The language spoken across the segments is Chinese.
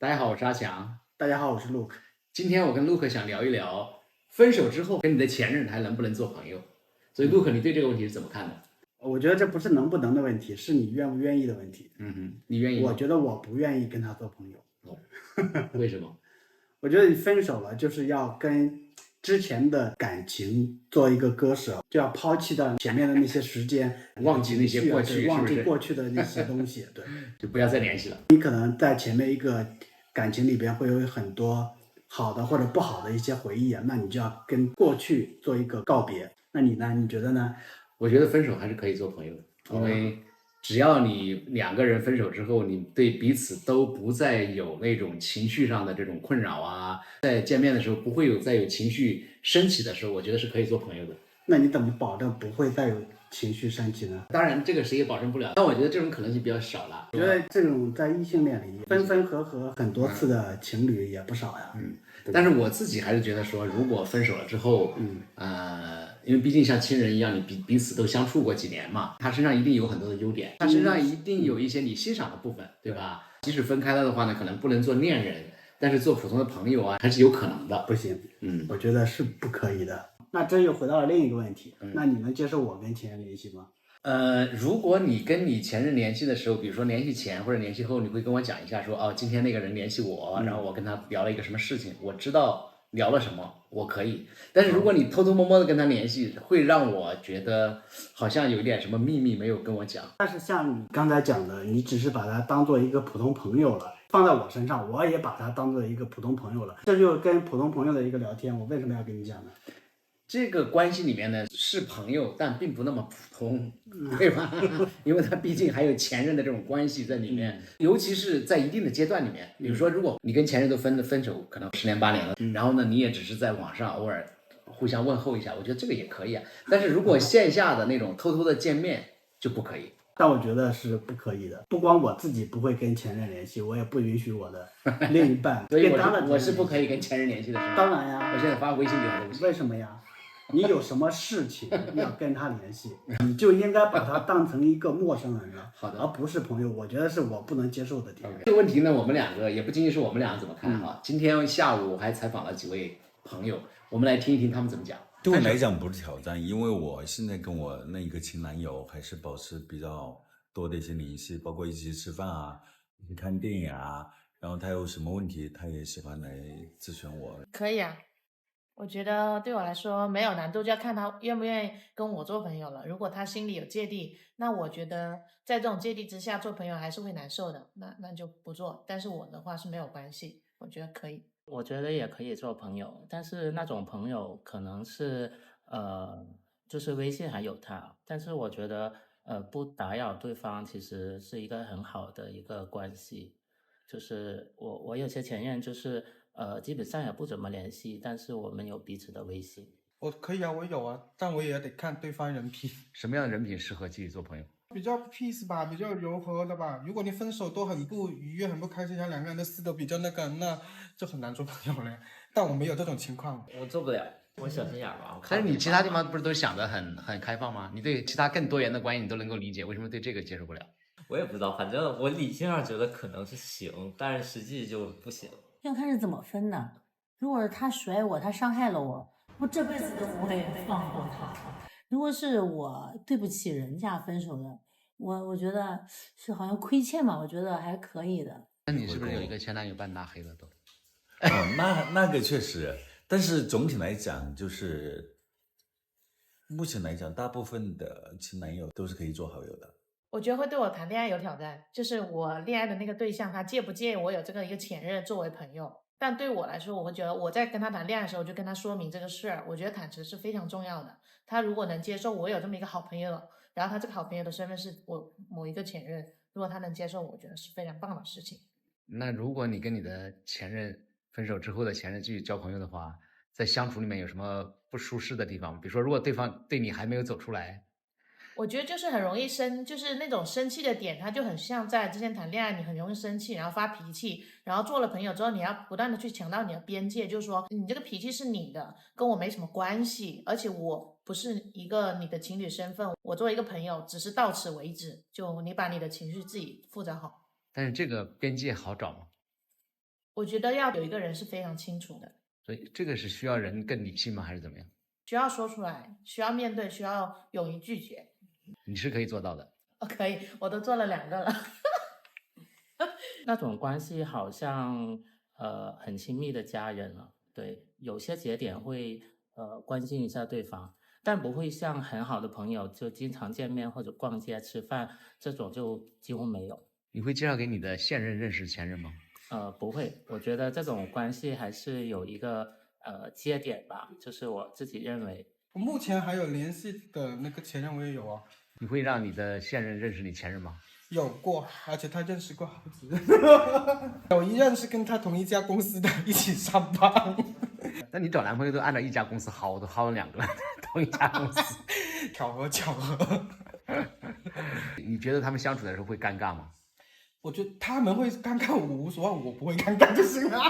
大家好，我是阿强。大家好，我是 Luke。今天我跟 Luke 想聊一聊分手之后跟你的前任还能不能做朋友。所以 Luke，你对这个问题是怎么看的？我觉得这不是能不能的问题，是你愿不愿意的问题。你愿意吗？我觉得我不愿意跟他做朋友。为什么？我觉得你分手了，就是要跟之前的感情做一个割舍，就要抛弃掉前面的那些时间，忘记那些过去，忘记是不是过去的那些东西。对，就不要再联系了。你可能在前面一个感情里边会有很多好的或者不好的一些回忆啊，那你就要跟过去做一个告别。那你呢？你觉得呢？我觉得分手还是可以做朋友的，因为只要你两个人分手之后，你对彼此都不再有那种情绪上的这种困扰啊，在见面的时候不会再有情绪升起的时候，我觉得是可以做朋友的。那你怎么保证不会再有情绪升起呢？当然，这个谁也保证不了，但我觉得这种可能性比较少了。我觉得这种在异性恋里分分合合很多次的情侣也不少呀。但是我自己还是觉得说，如果分手了之后，因为毕竟像亲人一样，你彼此都相处过几年嘛，他身上一定有很多的优点，他身上一定有一些你欣赏的部分，对吧？即使分开了的话呢，可能不能做恋人，但是做普通的朋友啊，还是有可能的。不行，我觉得是不可以的。那这又回到了另一个问题，那你能接受我跟前任联系吗？如果你跟你前任联系的时候，比如说联系前或者联系后，你会跟我讲一下说，哦，今天那个人联系我，然后我跟他聊了一个什么事情，我知道聊了什么，我可以。但是如果你偷偷摸摸的跟他联系，会让我觉得好像有一点什么秘密没有跟我讲。但是像你刚才讲的，你只是把他当做一个普通朋友了，放在我身上，我也把他当做一个普通朋友了，这就跟普通朋友的一个聊天，我为什么要跟你讲呢？这个关系里面呢是朋友，但并不那么普通，对吧？因为他毕竟还有前任的这种关系在里面，尤其是在一定的阶段里面，比如说，如果你跟前任都分手，可能10年8年了，然后呢，你也只是在网上偶尔互相问候一下，我觉得这个也可以啊。但是如果线下的那种偷偷的见面就不可以。但我觉得是不可以的，不光我自己不会跟前任联系，我也不允许我的另一半所以跟他的我是不可以跟前任联系的，是吗？当然呀，我现在发微信给他都不行。为什么呀？你有什么事情要跟他联系，你就应该把他当成一个陌生人了，好的，而不是朋友。我觉得是我不能接受的点。这个问题呢，我们两个也不仅仅是我们两个怎么看哈。今天下午我还采访了几位朋友，我们来听一听他们怎么讲。对我来讲不是挑战，因为我现在跟我那一个前男友还是保持比较多的一些联系，包括一起去吃饭啊，一起看电影啊，然后他有什么问题，他也喜欢来咨询我。可以啊，我觉得对我来说没有难度，就要看他愿不愿意跟我做朋友了。如果他心里有芥蒂，那我觉得在这种芥蒂之下做朋友还是会难受的，那就不做。但是我的话是没有关系，我觉得可以。我觉得也可以做朋友，但是那种朋友可能是就是微信还有他，但是我觉得不打扰对方其实是一个很好的一个关系。就是我有些前任就是基本上也不怎么联系，但是我们有彼此的微信。我可以啊，我有啊，但我也得看对方人品，什么样的人品适合继续做朋友？比较 peace 吧，比较柔和的吧。如果你分手都很不愉悦、很不开心，像两个人的事都比较那个，那就很难做朋友了。但我没有这种情况，我做不了，我小心眼吧。但是你其他地方不是都想得很开放吗？你对其他更多元的关系你都能够理解，为什么对这个接受不了？我也不知道，反正我理性上觉得可能是行，但是实际就不行。要看是怎么分的。如果是他甩我，他伤害了我，我这辈子都不会放过他。如果是我对不起人家分手的，我觉得是好像亏欠嘛，我觉得还可以的。那你是不是有一个前男友把你拉黑了都？那个确实，但是总体来讲，就是目前来讲，大部分的前男友都是可以做好友的。我觉得会对我谈恋爱有挑战，就是我恋爱的那个对象，他介不介意我有这个一个前任作为朋友？但对我来说，我会觉得我在跟他谈恋爱的时候，就跟他说明这个事儿。我觉得坦诚是非常重要的。他如果能接受我有这么一个好朋友，然后他这个好朋友的身份是我某一个前任，如果他能接受，我觉得是非常棒的事情。那如果你跟你的前任分手之后的前任继续交朋友的话，在相处里面有什么不舒适的地方？比如说，如果对方对你还没有走出来，我觉得就是很容易就是那种生气的点，它就很像在之前谈恋爱，你很容易生气，然后发脾气，然后做了朋友之后，你要不断的去强调你的边界，就是说你这个脾气是你的，跟我没什么关系，而且我不是一个你的情侣身份，我作为一个朋友，只是到此为止，就你把你的情绪自己负责好。但是这个边界好找吗？我觉得要有一个人是非常清楚的，所以这个是需要人更理性吗？还是怎么样？需要说出来，需要面对，需要勇于拒绝。你是可以做到的。可以，我都做了2个了。那种关系好像很亲密的家人了，对，有些节点会关心一下对方，但不会像很好的朋友就经常见面或者逛街吃饭这种就几乎没有。你会介绍给你的现任认识前任吗？不会，我觉得这种关系还是有一个节点吧，就是我自己认为。我目前还有联系的那个前任我也有啊，你会让你的现任认识你前任吗？有过，而且他认识过好几任，有一任是跟他同一家公司的，一起上班。那你找男朋友都按照一家公司薅，都薅了2个了，同一家公司。巧合巧合。你觉得他们相处的时候会尴尬吗？我觉得他们会尴尬，我无所谓，我不会尴尬就行了。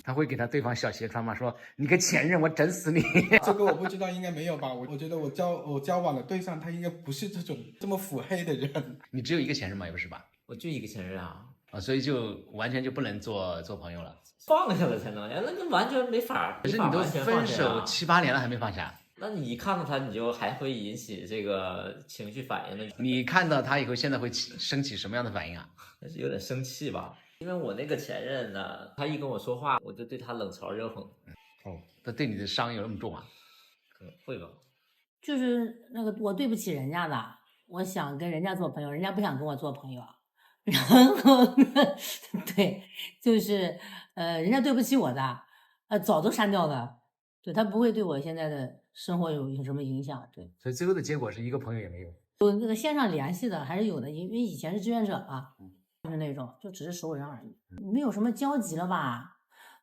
他会给他对方小鞋穿吗？说你个前任，我整死你！这个我不知道，应该没有吧？我觉得我交往的对象，他应该不是这么腹黑的人。你只有一个前任吗？也不是吧？我就一个前任啊，所以就完全就不能做朋友了。放下了才能呀，那个完全没法。可是你都完全分放下呀手7、8年了还没放下，那你一看到他，你就还会引起这个情绪反应的，你看到他以后现在会升起什么样的反应啊？那是有点生气吧？因为我那个前任呢，他一跟我说话，我就对他冷嘲热讽。他对你的伤有那么重啊？可能会吧。就是那个我对不起人家的，我想跟人家做朋友，人家不想跟我做朋友，然后呢，对，就是人家对不起我的，早都删掉了，对，他不会对我现在的生活有什么影响，对。所以最后的结果是一个朋友也没有。有那个线上联系的还是有的，因为以前是志愿者嘛，就是那种就只是熟人而已，没有什么交集了吧。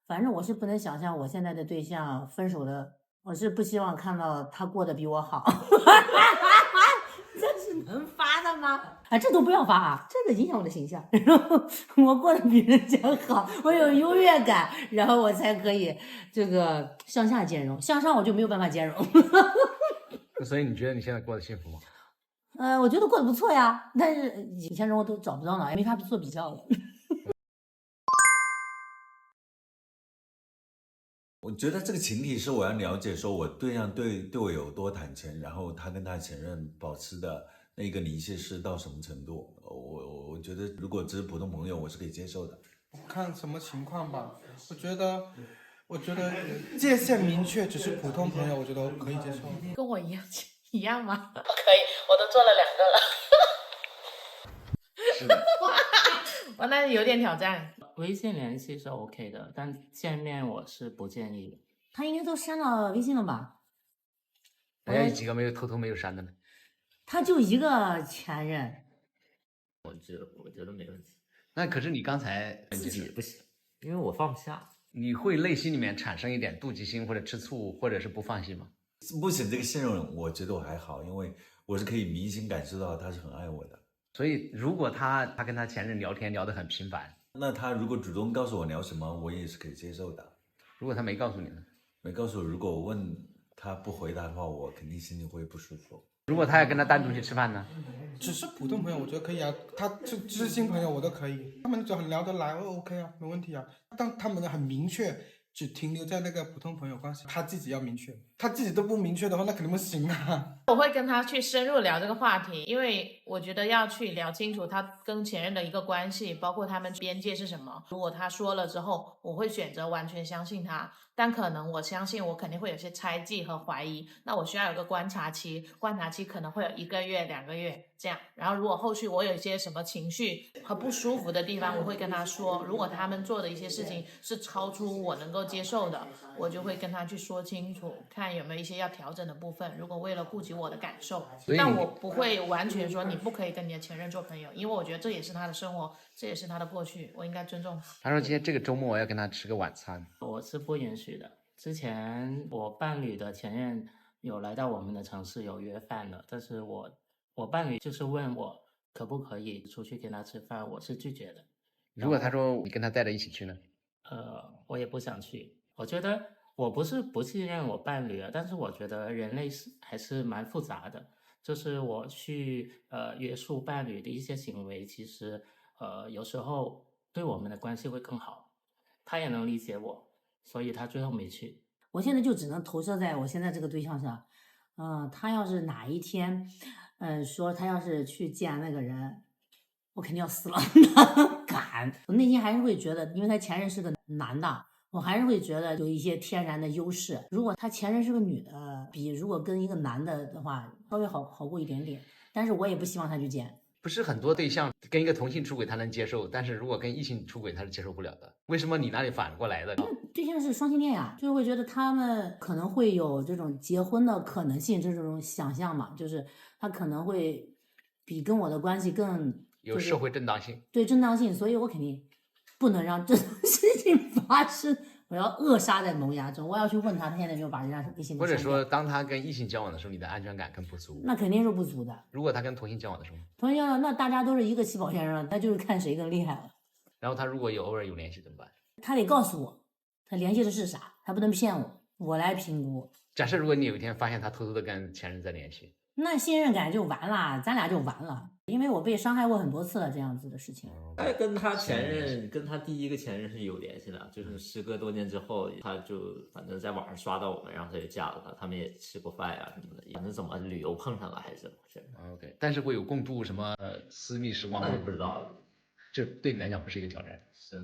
反正我是不能想象我现在的对象分手的，我是不希望看到他过得比我好。这是能发的吗？啊，这都不要发啊，这个影响我的形象。然后我过得比人家好，我有优越感，然后我才可以这个向下兼容，向上我就没有办法兼容。所以你觉得你现在过得幸福吗？我觉得过得不错呀，但是以前人我都找不到呢，也没法做比较了。我觉得这个前提是我要了解说我对象对我有多坦诚，然后他跟他前任保持的那个联系是到什么程度。我觉得如果只是普通朋友，我是可以接受的。看什么情况吧。我觉得界限明确，只是普通朋友，我觉得可以接受。跟我一样吗？可以，我都做了2个了。是的。我那有点挑战。微信联系是 OK 的，但见面我是不建议的。他应该都删到微信了吧？还有几个偷偷没有删的呢？他就一个前任，我觉得没问题。那可是你刚才自己不行，因为我放不下。你会内心里面产生一点妒忌心或者吃醋或者是不放心吗？目前这个信任我觉得我还好，因为我是可以明显感受到他是很爱我的。所以如果他跟他前任聊天聊得很频繁，那他如果主动告诉我聊什么，我也是可以接受的。如果他没告诉你呢？没告诉我，如果我问他不回答的话，我肯定心里会不舒服。如果他要跟他单独去吃饭呢？只是普通朋友，我觉得可以啊。他就知心朋友我都可以，他们只要很聊得来，OK 啊，没问题啊。但他们很明确，只停留在那个普通朋友关系，他自己要明确，他自己都不明确的话，那肯定不行啊。我会跟他去深入聊这个话题，因为我觉得要去聊清楚他跟前任的一个关系，包括他们边界是什么。如果他说了之后，我会选择完全相信他，但可能我相信我肯定会有些猜忌和怀疑，那我需要有个观察期，观察期可能会有1个月、2个月这样。然后如果后续我有一些什么情绪和不舒服的地方，我会跟他说。如果他们做的一些事情是超出我能够接受的，我就会跟他去说清楚，看有没有一些要调整的部分。如果为了顾及我的感受，但我不会完全说你不可以跟你的前任做朋友，因为我觉得这也是他的生活，这也是他的过去，我应该尊重他。他说今天这个周末我要跟他吃个晚餐，我是不允许的。之前我伴侣的前任有来到我们的城市有约饭的，但是我伴侣就是问我可不可以出去跟他吃饭，我是拒绝的。如果他说你跟他带着一起去呢？我也不想去。我觉得我不是不信任我伴侣啊，但是我觉得人类还是蛮复杂的。就是我去约束伴侣的一些行为，其实有时候对我们的关系会更好。他也能理解我，所以他最后没去。我现在就只能投射在我现在这个对象上，他要是哪一天，说他要是去见那个人，我肯定要死了，哪敢？我内心还是会觉得，因为他前任是个男的，我还是会觉得有一些天然的优势。如果他前任是个女的，比如果跟一个男的的话，稍微好过一点点，但是我也不希望他去见。不是很多对象跟一个同性出轨他能接受，但是如果跟异性出轨他是接受不了的。为什么你那里反过来的？对象是双性恋呀，就是会觉得他们可能会有这种结婚的可能性，这种想象嘛，就是他可能会比跟我的关系更有社会正当性。对正当性，所以我肯定不能让这种事情发生，我要扼杀在萌芽中。我要去问他，他现在有没有把人家异性或者说，当他跟异性交往的时候，你的安全感更不足。那肯定是不足的。如果他跟同性交往的时候，同性交往那大家都是一个起跑线上，那就是看谁更厉害了。然后他如果偶尔有联系怎么办？他得告诉我他联系的是啥，他不能骗我，我来评估。假设如果你有一天发现他偷偷的跟前任在联系，那信任感就完了，咱俩就完了，因为我被伤害过很多次了，这样子的事情。他跟他前任，跟他第一个前任是有联系的，就是时隔多年之后，他就反正在网上刷到我们，然后他就加了他，他们也吃过饭呀什么的，反正怎么旅游碰上了还是怎么回事？OK， 但是会有共度什么私密时光吗？不知道，这对你来讲不是一个挑战。是。